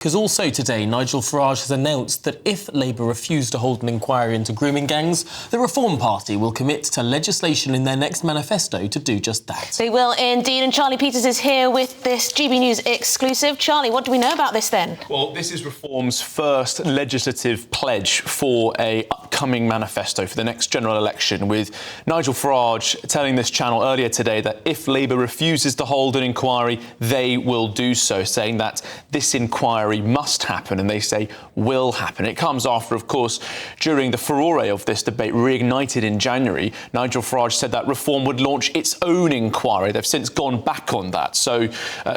Because also today, Nigel Farage has announced that if Labour refuse to hold an inquiry into grooming gangs, the Reform Party will commit to legislation in their next manifesto to do just that. They will indeed, and Charlie Peters is here with this GB News exclusive. Charlie, what do we know about this then? Well, this is Reform's first legislative pledge for a upcoming manifesto for the next general election, with Nigel Farage telling this channel earlier today that if Labour refuses to hold an inquiry, they will do so, saying that this inquiry must happen, and they say will happen. It comes after, of course, during the furore of this debate reignited in January, Nigel Farage said that Reform would launch its own inquiry. They've since gone back on that, so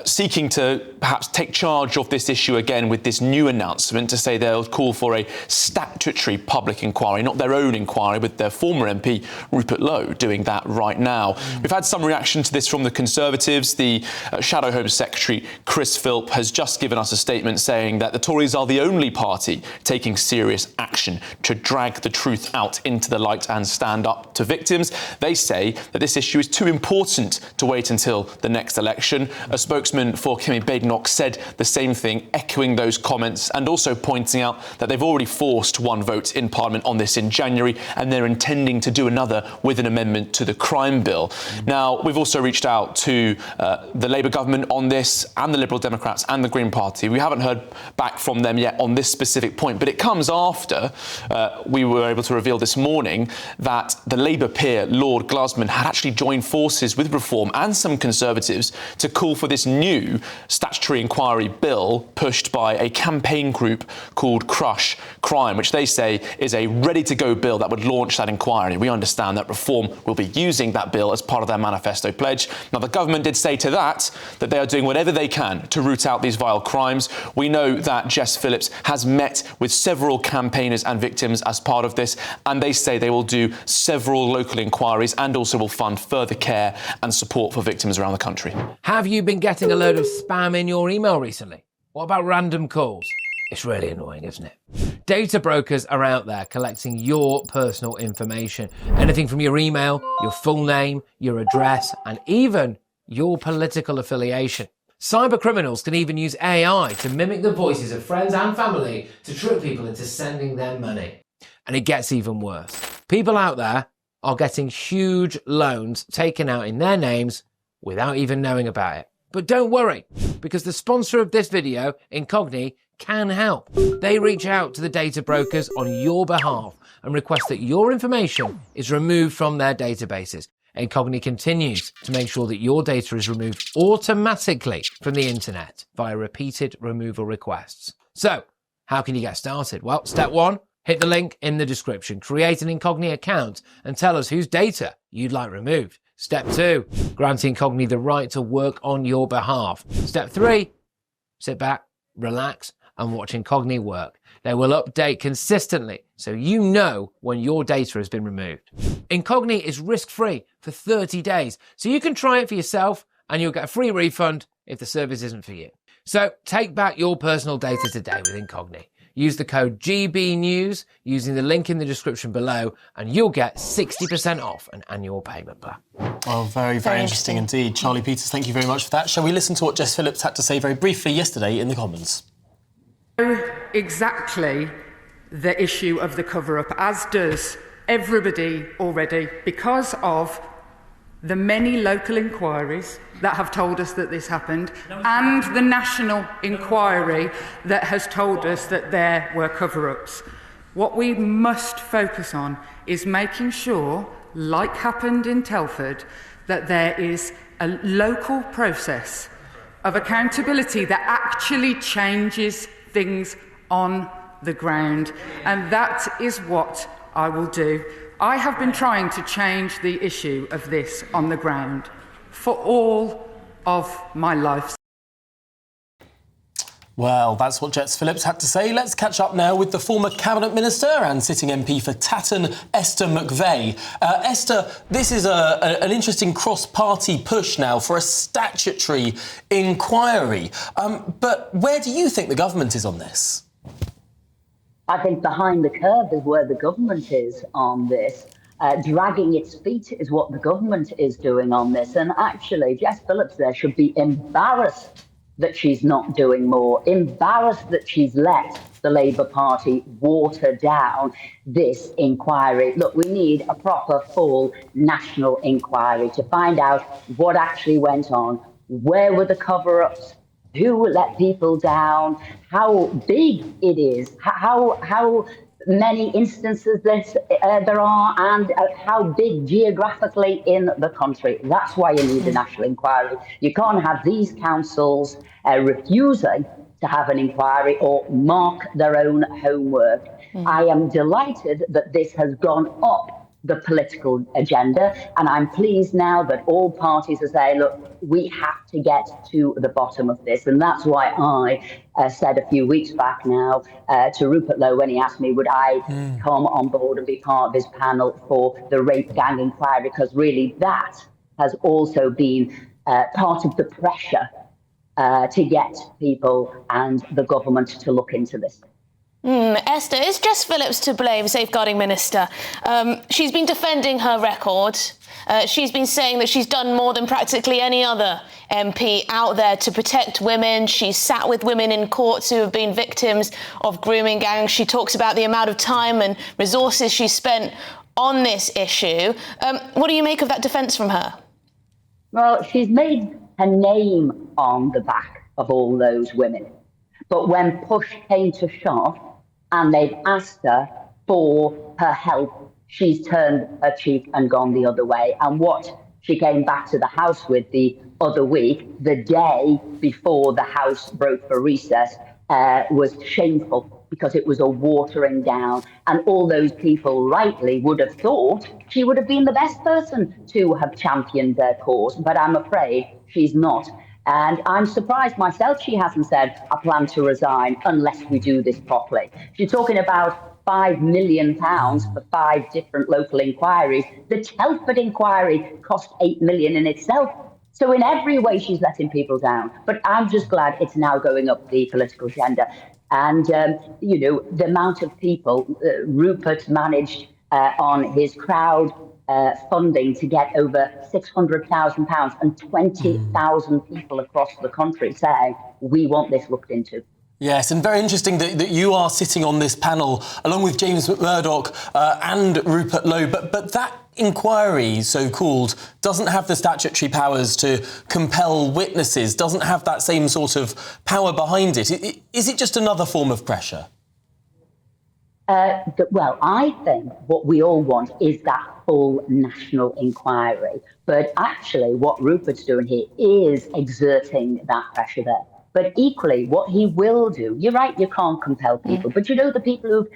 seeking to perhaps take charge of this issue again with this new announcement to say they'll call for a statutory public inquiry, not their own inquiry, with their former MP Rupert Lowe doing that right now. We've had some reaction to this from the Conservatives. The Shadow Home Secretary Chris Philp has just given us a statement saying that the Tories are the only party taking serious action to drag the truth out into the light and stand up to victims. They say that this issue is too important to wait until the next election. A spokesman for Kimi Badenoch said the same thing, echoing those comments and also pointing out that they've already forced one vote in Parliament on this in January, and they're intending to do another with an amendment to the crime bill. Now, we've also reached out to the Labour government on this, and the Liberal Democrats and the Green Party. We haven't heard back from them yet on this specific point, but it comes after we were able to reveal this morning that the Labour peer, Lord Glasman, had actually joined forces with Reform and some Conservatives to call for this new statutory inquiry bill pushed by a campaign group called Crush Crime, which they say is a ready-to-go bill that would launch that inquiry. We understand that Reform will be using that bill as part of their manifesto pledge. Now, the government did say to that they are doing whatever they can to root out these vile crimes. We know that Jess Phillips has met with several campaigners and victims as part of this, and they say they will do several local inquiries and also will fund further care and support for victims around the country. Have you been getting a load of spam in your email recently? What about random calls? It's really annoying, isn't it? Data brokers are out there collecting your personal information. Anything from your email, your full name, your address, and even your political affiliation. Cyber criminals can even use AI to mimic the voices of friends and family to trick people into sending them money. And it gets even worse. People out there are getting huge loans taken out in their names without even knowing about it. But don't worry, because the sponsor of this video, Incogni, can help. They reach out to the data brokers on your behalf and request that your information is removed from their databases. Incogni continues to make sure that your data is removed automatically from the internet via repeated removal requests. So, how can you get started? Well, step one, hit the link in the description, create an Incogni account and tell us whose data you'd like removed. Step two, grant Incogni the right to work on your behalf. Step three, sit back, relax and watch Incogni work. They will update consistently so you know when your data has been removed. Incogni is risk-free for 30 days, so you can try it for yourself and you'll get a free refund if the service isn't for you. So take back your personal data today with Incogni. Use the code GBNews using the link in the description below and you'll get 60% off an annual payment plan. Well, very interesting indeed. Charlie Peters, thank you very much for that. Shall we listen to what Jess Phillips had to say very briefly yesterday in the Commons? Exactly the issue of the cover-up, as does everybody already, because of the many local inquiries that have told us that this happened and the national inquiry that has told us that there were cover-ups. What we must focus on is making sure, like happened in Telford, that there is a local process of accountability that actually changes things on the ground, and that is what I will do. I have been trying to change the issue of this on the ground for all of my life. Well, that's what Jess Phillips had to say. Let's catch up now with the former Cabinet Minister and sitting MP for Tatton, Esther McVey. Esther, this is an interesting cross-party push now for a statutory inquiry. But where do you think the government is on this? I think behind the curve is where the government is on this. Dragging its feet is what the government is doing on this. And actually, Jess Phillips there should be embarrassed that she's not doing more, embarrassed that she's let the Labour Party water down this inquiry. Look, we need a proper, full national inquiry to find out what actually went on, where were the cover-ups, who let people down, how big it is, how many instances there are, and how big geographically in the country. That's why you need a national inquiry. You can't have these councils refusing to have an inquiry or mark their own homework. I am delighted that this has gone up the political agenda, and I'm pleased now that all parties are saying, look, we have to get to the bottom of this. And that's why I said a few weeks back now to Rupert Lowe when he asked me, would I come on board and be part of his panel for the rape gang inquiry, because really that has also been part of the pressure to get people and the government to look into this. Esther, is Jess Phillips to blame, Safeguarding Minister? She's been defending her record. She's been saying that she's done more than practically any other MP out there to protect women. She's sat with women in courts who have been victims of grooming gangs. She talks about the amount of time and resources she spent on this issue. What do you make of that defence from her? Well, she's made her name on the back of all those women. But when push came to shove, and they've asked her for her help, she's turned her cheek and gone the other way. And what she came back to the House with the other week, the day before the House broke for recess, was shameful, because it was a watering down. And all those people rightly would have thought she would have been the best person to have championed their cause. But I'm afraid she's not. And I'm surprised myself she hasn't said, I plan to resign unless we do this properly. She's talking about £5 million for 5 different local inquiries. The Telford inquiry cost £8 million in itself. So in every way, she's letting people down. But I'm just glad it's now going up the political agenda. And, you know, the amount of people Rupert managed on his crowd funding to get over £600,000 and 20,000 people across the country saying, we want this looked into. Yes, and very interesting that you are sitting on this panel along with James McMurdoch and Rupert Lowe, but that inquiry, so-called, doesn't have the statutory powers to compel witnesses, doesn't have that same sort of power behind it. Is it just another form of pressure? Well, I think what we all want is that full national inquiry. But actually, what Rupert's doing here is exerting that pressure there. But equally, what he will do, you're right, you can't compel people, but you know the people who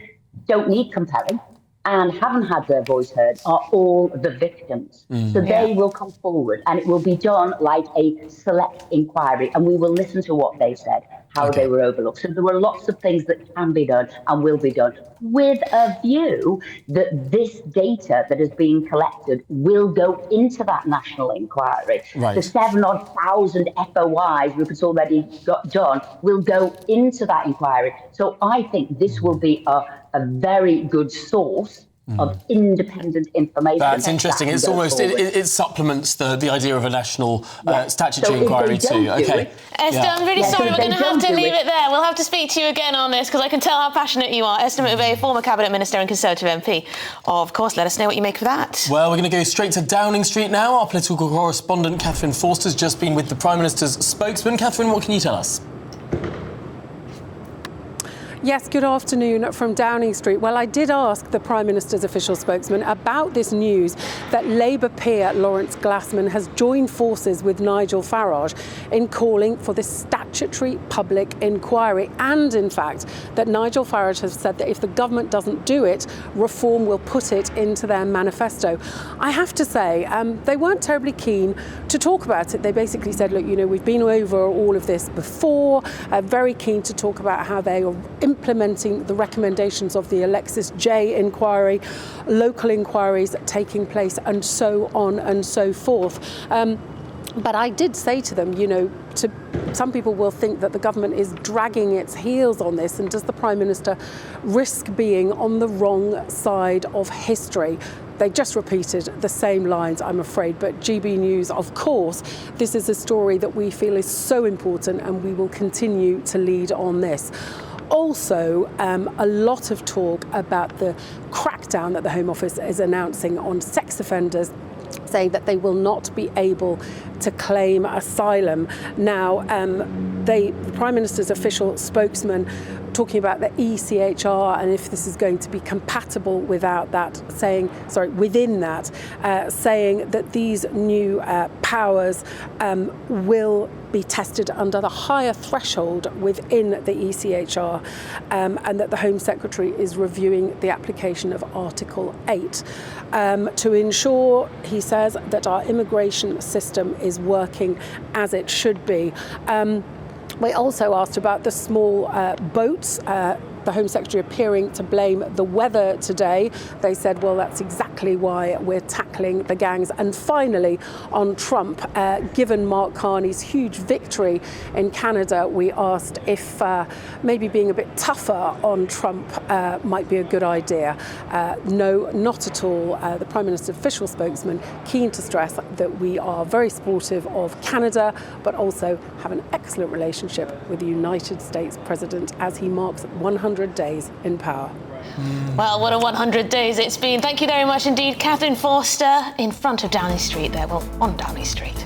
don't need compelling and haven't had their voice heard are all the victims. So they will come forward, and it will be done like a select inquiry, and we will listen to what they said, how they were overlooked. So there were lots of things that can be done and will be done with a view that this data that is being collected will go into that national inquiry. Right. The 7,000 FOIs Rupert's already got done will go into that inquiry. So I think this will be a very good source of independent information. That's interesting. It's almost, it supplements the idea of a national statutory inquiry too. Okay. Esther, I'm really sorry, we're going to have to leave it there. We'll have to speak to you again on this, because I can tell how passionate you are. Esther McVey, former Cabinet Minister and Conservative MP. Of course, let us know what you make of that. Well, we're going to go straight to Downing Street now. Our political correspondent, Catherine Forster's just been with the Prime Minister's spokesman. Catherine, what can you tell us? Yes, good afternoon from Downing Street. Well, I did ask the Prime Minister's official spokesman about this news that Labour peer Lawrence Glassman has joined forces with Nigel Farage in calling for this statutory public inquiry, and in fact that Nigel Farage has said that if the government doesn't do it, Reform will put it into their manifesto. I have to say, they weren't terribly keen to talk about it. They basically said, look, you know, we've been over all of this before, very keen to talk about how they are implementing the recommendations of the Alexis J inquiry, local inquiries taking place, and so on and so forth. But I did say to them, you know, some people will think that the government is dragging its heels on this, and does the Prime Minister risk being on the wrong side of history? they just repeated the same lines, I'm afraid. But GB News, of course, this is a story that we feel is so important, and we will continue to lead on this. Also, a lot of talk about the crackdown that the Home Office is announcing on sex offenders, saying that they will not be able to claim asylum. Now, the Prime Minister's official spokesman talking about the ECHR and if this is going to be compatible without that, within that, saying that these new powers will be tested under the higher threshold within the ECHR, and that the Home Secretary is reviewing the application of Article 8 to ensure, he says, that our immigration system is working as it should be. We also asked about the small boats. The Home Secretary appearing to blame the weather today. They said, well, that's exactly why we're tackling the gangs. And finally, on Trump, given Mark Carney's huge victory in Canada, we asked if maybe being a bit tougher on Trump might be a good idea. No, not at all. The Prime Minister's official spokesman keen to stress that we are very supportive of Canada, but also have an excellent relationship with the United States President as he marks 100 days in power. Well, what a 100 days it's been. Thank you very much indeed, Catherine Forster, in front of Downing Street there, well, on Downing Street.